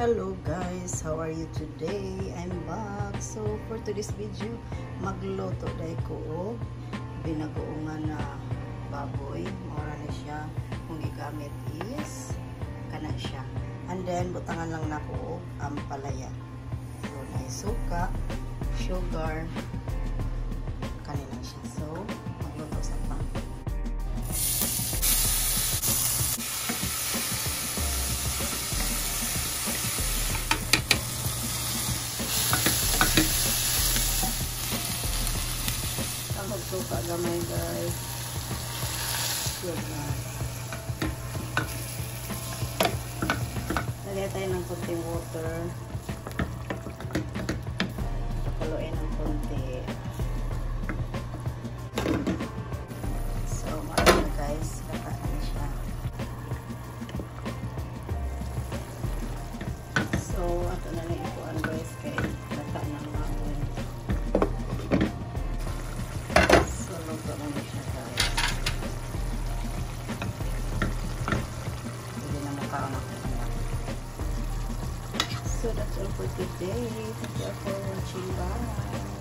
Hello guys, how are you today? I'm back. So for today's video, magluto dahil ko og binagoongan na baboy. Mura na siya. Kung gigamit is kana siya. And then butangan lang na ko ang palaya. So na suka, sugar, kanina siya. So magluto sa pa. Suka gamay guys. Yun na. Lagyan tayo ng konting water. Pakuloyin ng konti. So, marami guys. Lakaan na siya. So, ato na lang ikuan guys kay lakaan ng maon. So that's all for today. Thank you for watching. Bye.